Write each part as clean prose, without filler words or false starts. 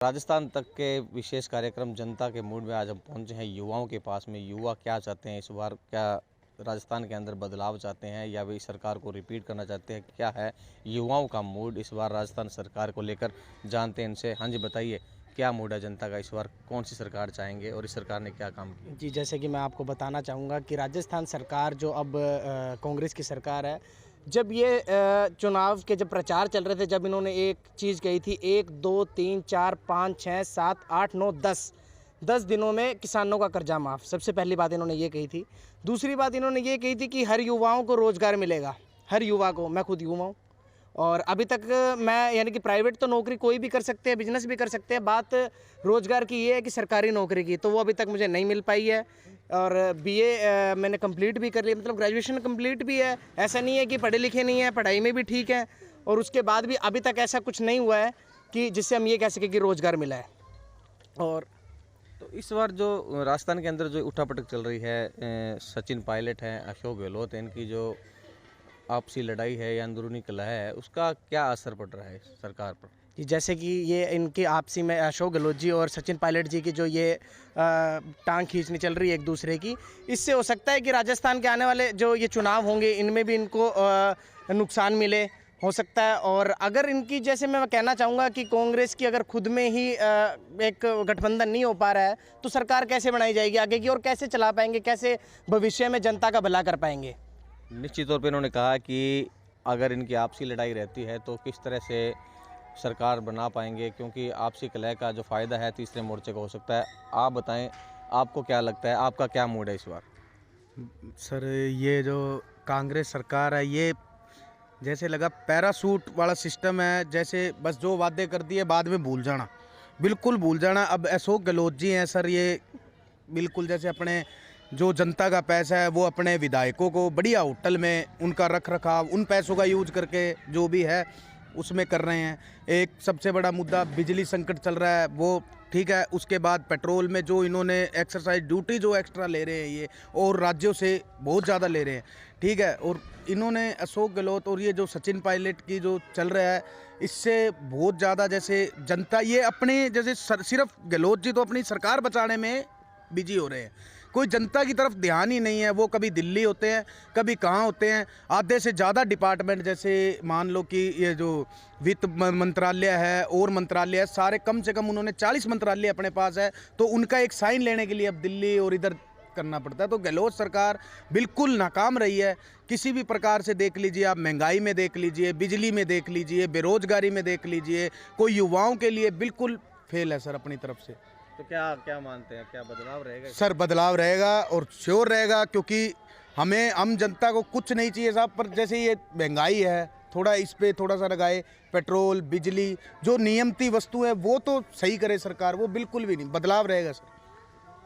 राजस्थान तक के विशेष कार्यक्रम जनता के मूड में आज हम पहुंचे हैं युवाओं के पास में। युवा क्या चाहते हैं इस बार, क्या राजस्थान के अंदर बदलाव चाहते हैं या वे सरकार को रिपीट करना चाहते हैं, क्या है युवाओं का मूड इस बार राजस्थान सरकार को लेकर, जानते हैं इनसे। हाँ जी, बताइए क्या मूड है जनता का इस बार, कौन सी सरकार चाहेंगे और इस सरकार ने क्या काम किया? जी, जैसे कि मैं आपको बताना चाहूँगा कि राजस्थान सरकार जो अब कांग्रेस की सरकार है, जब ये चुनाव के जब प्रचार चल रहे थे, जब इन्होंने एक चीज़ कही थी 1 2 3 4 5 6 7 8 9 10 दिनों में किसानों का कर्जा माफ़। सबसे पहली बात इन्होंने ये कही थी। दूसरी बात इन्होंने ये कही थी कि हर युवाओं को रोज़गार मिलेगा, हर युवा को। मैं खुद युवा हूँ और अभी तक मैं यानी कि प्राइवेट तो नौकरी कोई भी कर सकते हैं, बिजनेस भी कर सकते हैं। बात रोज़गार की ये है कि सरकारी नौकरी की, तो वो अभी तक मुझे नहीं मिल पाई है। और बीए मैंने कंप्लीट भी कर लिया, मतलब ग्रेजुएशन कंप्लीट भी है। ऐसा नहीं है कि पढ़े लिखे नहीं है, पढ़ाई में भी ठीक है। और उसके बाद भी अभी तक ऐसा कुछ नहीं हुआ है कि जिससे हम ये कह सकें कि रोज़गार मिला है। और तो इस बार जो राजस्थान के अंदर जो उठापटक चल रही है, सचिन पायलट हैं, अशोक गहलोत हैं, इनकी जो आपसी लड़ाई है या अंदरूनी कलह है, उसका क्या असर पड़ रहा है सरकार पर? कि जैसे कि ये इनकी आपसी में अशोक गहलोत जी और सचिन पायलट जी की जो ये टांग खींचनी चल रही है एक दूसरे की, इससे हो सकता है कि राजस्थान के आने वाले जो ये चुनाव होंगे इनमें भी इनको नुकसान मिले, हो सकता है। और अगर इनकी, जैसे मैं कहना चाहूँगा कि कांग्रेस की अगर खुद में ही एक गठबंधन नहीं हो पा रहा है, तो सरकार कैसे बनाई जाएगी आगे की, और कैसे चला पाएंगे, कैसे भविष्य में जनता का भला कर पाएंगे? निश्चित तौर पे इन्होंने कहा कि अगर इनकी आपसी लड़ाई रहती है तो किस तरह से सरकार बना पाएंगे, क्योंकि आपसी कलह का जो फ़ायदा है तीसरे मोर्चे का हो सकता है। आप बताएं, आपको क्या लगता है, आपका क्या मूड है इस बार? सर, ये जो कांग्रेस सरकार है, ये जैसे लगा पैरासूट वाला सिस्टम है। जैसे बस जो वादे कर दिए बाद में भूल जाना, बिल्कुल भूल जाना। अब अशोक गहलोत जी हैं सर, ये बिल्कुल जैसे अपने जो जनता का पैसा है वो अपने विधायकों को बढ़िया होटल में उनका रख रखाव, उन पैसों का यूज करके जो भी है उसमें कर रहे हैं। एक सबसे बड़ा मुद्दा बिजली संकट चल रहा है, वो ठीक है। उसके बाद पेट्रोल में जो इन्होंने एक्सरसाइज ड्यूटी जो एक्स्ट्रा ले रहे हैं ये, और राज्यों से बहुत ज़्यादा ले रहे हैं, ठीक है। और इन्होंने अशोक गहलोत और ये जो सचिन पायलट की जो चल रहा है, इससे बहुत ज़्यादा जैसे जनता ये अपने जैसे सिर्फ गहलोत जी तो अपनी सरकार बचाने में बिजी हो रहे हैं, कोई जनता की तरफ ध्यान ही नहीं है। वो कभी दिल्ली होते हैं, कभी कहाँ होते हैं। आधे से ज़्यादा डिपार्टमेंट, जैसे मान लो कि ये जो वित्त मंत्रालय है और मंत्रालय है, सारे कम से कम उन्होंने 40 मंत्रालय अपने पास है, तो उनका एक साइन लेने के लिए अब दिल्ली और इधर करना पड़ता है। तो गहलोत सरकार बिल्कुल नाकाम रही है किसी भी प्रकार से। देख लीजिए आप, महंगाई में देख लीजिए, बिजली में देख लीजिए, बेरोजगारी में देख लीजिए, कोई युवाओं के लिए बिल्कुल फेल है सर अपनी तरफ से। तो क्या मानते हैं, क्या बदलाव रहेगा? सर बदलाव रहेगा और श्योर रहेगा, क्योंकि हमें आम जनता को कुछ नहीं चाहिए साहब, पर जैसे ये महंगाई है, थोड़ा इस पे थोड़ा सा लगाए। पेट्रोल, बिजली, जो नियमित वस्तु है वो तो सही करे सरकार, वो बिल्कुल भी नहीं। बदलाव रहेगा सर।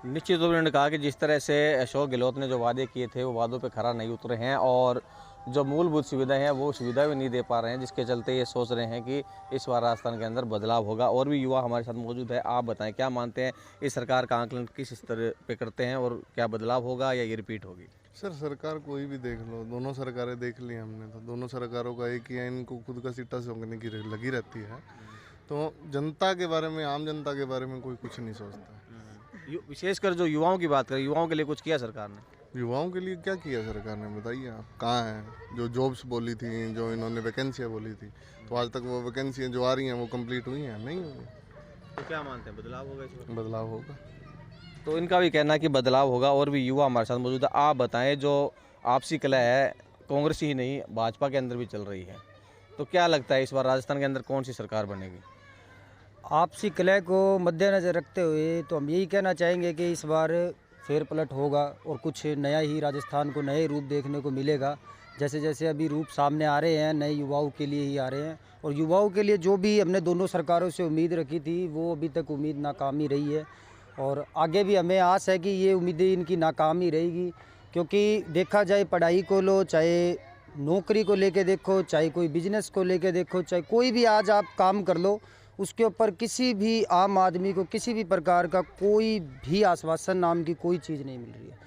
निश्चित रूप से उन्होंने कहा कि जिस तरह से अशोक गहलोत ने जो वादे किए थे वो वादों पे खरा नहीं उतरे हैं, और जो मूलभूत सुविधाएं हैं वो सुविधा भी नहीं दे पा रहे हैं, जिसके चलते ये सोच रहे हैं कि इस बार राजस्थान के अंदर बदलाव होगा। और भी युवा हमारे साथ मौजूद है, आप बताएं क्या मानते हैं, इस सरकार का आकलन किस स्तर पे करते हैं और क्या बदलाव होगा या ये रिपीट होगी? सर सरकार कोई भी देख लो, दोनों सरकारें देख ली हमने, तो दोनों सरकारों का एक ही है, इनको खुद का सिट्टा सोंगने की लगी रहती है। तो जनता के बारे में, आम जनता के बारे में कोई कुछ नहीं सोचता। विशेषकर जो युवाओं की बात करें, युवाओं के लिए कुछ किया सरकार ने? युवाओं के लिए क्या किया सरकार ने, बताइए आप। कहाँ हैं जो जॉब्स बोली थी, जो इन्होंने वैकेंसियाँ बोली थी, तो आज तक वो वैकेंसियाँ जो आ रही हैं वो कंप्लीट हुई हैं? नहीं हुई। तो क्या मानते हैं, बदलाव होगा इसमें? बदलाव होगा। तो इनका भी कहना है कि बदलाव होगा। और भी युवा हमारे साथ मौजूद है, आप बताएं जो आपसी कलह है कांग्रेस ही नहीं भाजपा के अंदर भी चल रही है, तो क्या लगता है इस बार राजस्थान के अंदर कौन सी सरकार बनेगी? आपसी कलह को मद्देनज़र रखते हुए तो हम यही कहना चाहेंगे कि इस बार फेर पलट होगा और कुछ नया ही राजस्थान को नए रूप देखने को मिलेगा। जैसे जैसे अभी रूप सामने आ रहे हैं, नए युवाओं के लिए ही आ रहे हैं, और युवाओं के लिए जो भी हमने दोनों सरकारों से उम्मीद रखी थी वो अभी तक उम्मीद नाकामी रही है, और आगे भी हमें आस है कि ये उम्मीदें इनकी नाकामी रहेगी। क्योंकि देखा जाए, पढ़ाई को लो, चाहे नौकरी को लेके देखो, चाहे कोई बिजनेस को लेके देखो, चाहे कोई भी आज आप काम कर लो, उसके ऊपर किसी भी आम आदमी को किसी भी प्रकार का कोई भी आश्वासन नाम की कोई चीज़ नहीं मिल रही है।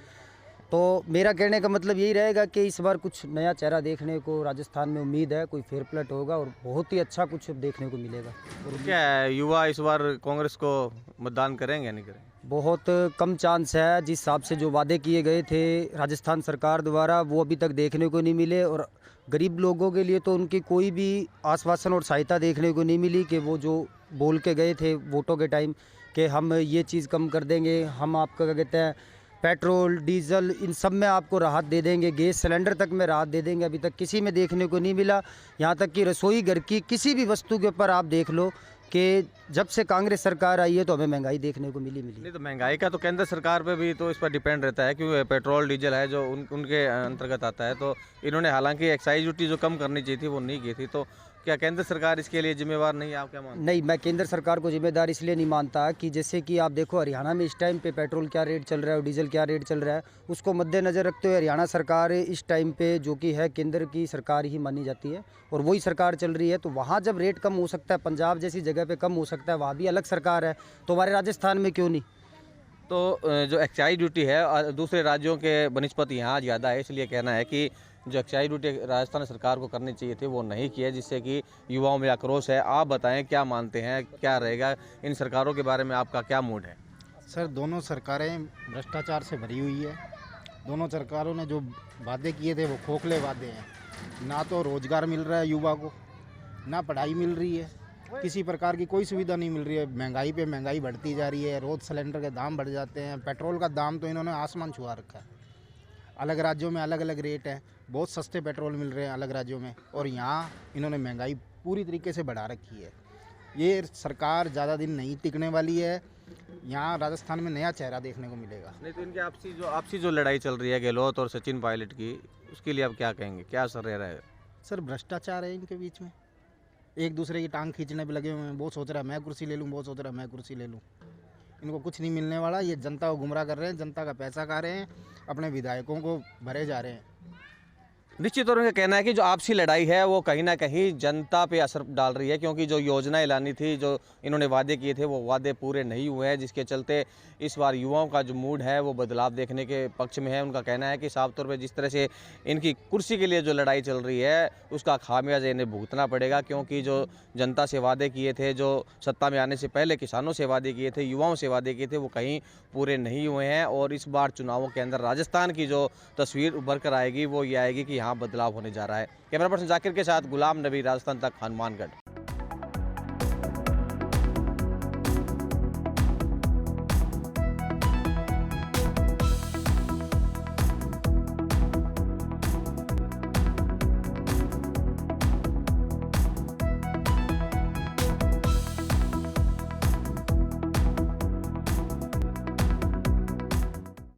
तो मेरा कहने का मतलब यही रहेगा कि इस बार कुछ नया चेहरा देखने को राजस्थान में उम्मीद है, कोई फेर पलट होगा और बहुत ही अच्छा कुछ देखने को मिलेगा। तो क्या है, युवा इस बार कांग्रेस को मतदान करेंगे या नहीं करेंगे? बहुत कम चांस है। जिस हिसाब से जो वादे किए गए थे राजस्थान सरकार द्वारा वो अभी तक देखने को नहीं मिले, और गरीब लोगों के लिए तो उनकी कोई भी आश्वासन और सहायता देखने को नहीं मिली कि वो जो बोल के गए थे वोटों के टाइम कि हम ये चीज़ कम कर देंगे, हम आपका क्या कहते हैं पेट्रोल डीजल इन सब में आपको राहत दे देंगे, गैस सिलेंडर तक में राहत दे देंगे, अभी तक किसी में देखने को नहीं मिला। यहाँ तक कि रसोई घर की किसी भी वस्तु के ऊपर आप देख लो कि जब से कांग्रेस सरकार आई है तो हमें महंगाई देखने को मिली। नहीं तो महंगाई का तो केंद्र सरकार पे भी तो इस पर डिपेंड रहता है, क्योंकि पेट्रोल डीजल है जो उनके अंतर्गत आता है। तो इन्होंने हालांकि एक्साइज ड्यूटी जो कम करनी चाहिए थी वो नहीं की थी, तो क्या केंद्र सरकार इसके लिए जिम्मेवार नहीं है? आप क्या मानते हैं? नहीं, मैं केंद्र सरकार को जिम्मेदार इसलिए नहीं मानता कि जैसे कि आप देखो हरियाणा में इस टाइम पे पेट्रोल क्या रेट चल रहा है और डीजल क्या रेट चल रहा है, उसको मद्देनज़र रखते हुए हरियाणा सरकार इस टाइम पे जो कि है केंद्र की सरकार ही मानी जाती है और वही सरकार चल रही है। तो वहाँ जब रेट कम हो सकता है, पंजाब जैसी जगह पे कम हो सकता है, वहाँ भी अलग सरकार है, तो हमारे राजस्थान में क्यों नहीं? तो जो एक्साइज ड्यूटी है दूसरे राज्यों के बनिस्पत यहाँ ज़्यादा है, इसलिए कहना है कि जो एक्साइज ड्यूटी राजस्थान सरकार को करनी चाहिए थी वो नहीं की है, जिससे कि युवाओं में आक्रोश है। आप बताएं क्या मानते हैं, क्या रहेगा इन सरकारों के बारे में, आपका क्या मूड है? सर दोनों सरकारें भ्रष्टाचार से भरी हुई है। दोनों सरकारों ने जो वादे किए थे वो खोखले वादे हैं। ना तो रोजगार मिल रहा है युवा को, ना पढ़ाई मिल रही है, किसी प्रकार की कोई सुविधा नहीं मिल रही है। महंगाई पे महंगाई बढ़ती जा रही है, रोज़ सिलेंडर के दाम बढ़ जाते हैं, पेट्रोल का दाम तो इन्होंने आसमान छुआ रखा है। अलग राज्यों में अलग अलग रेट है, बहुत सस्ते पेट्रोल मिल रहे हैं अलग राज्यों में, और यहाँ इन्होंने महंगाई पूरी तरीके से बढ़ा रखी है। ये सरकार ज़्यादा दिन नहीं टिकने वाली है। यहाँ राजस्थान में नया चेहरा देखने को मिलेगा। नहीं तो इनकी आपसी जो लड़ाई चल रही है गहलोत और सचिन पायलट की, उसके लिए आप क्या कहेंगे, क्या असर रह रहा है? सर भ्रष्टाचार है इनके बीच में, एक दूसरे की टांग खींचने पे लगे हुए हैं। वो सोच रहा है मैं कुर्सी ले लूँ, वो सोच रहा है मैं कुर्सी ले लूँ। इनको कुछ नहीं मिलने वाला। ये जनता को गुमराह कर रहे हैं, जनता का पैसा खा रहे हैं, अपने विधायकों को भरे जा रहे हैं। निश्चित तौर पर कहना है कि जो आपसी लड़ाई है वो कहीं ना कहीं जनता पे असर डाल रही है, क्योंकि जो योजनाएं लानी थी, जो इन्होंने वादे किए थे वो वादे पूरे नहीं हुए हैं, जिसके चलते इस बार युवाओं का जो मूड है वो बदलाव देखने के पक्ष में है। उनका कहना है कि साफ तौर पे जिस तरह से इनकी कुर्सी के लिए जो लड़ाई चल रही है उसका खामियाजा इन्हें भुगतना पड़ेगा, क्योंकि जो जनता से वादे किए थे, जो सत्ता में आने से पहले किसानों से वादे किए थे, युवाओं से वादे किए थे, वो कहीं पूरे नहीं हुए हैं। और इस बार चुनावों के अंदर राजस्थान की जो तस्वीर उभर कर आएगी वो ये आएगी कि यहाँ बदलाव होने जा रहा है। कैमरा पर्सन जाकिर के साथ गुलाम नबी, राजस्थान तक, हनुमानगढ़।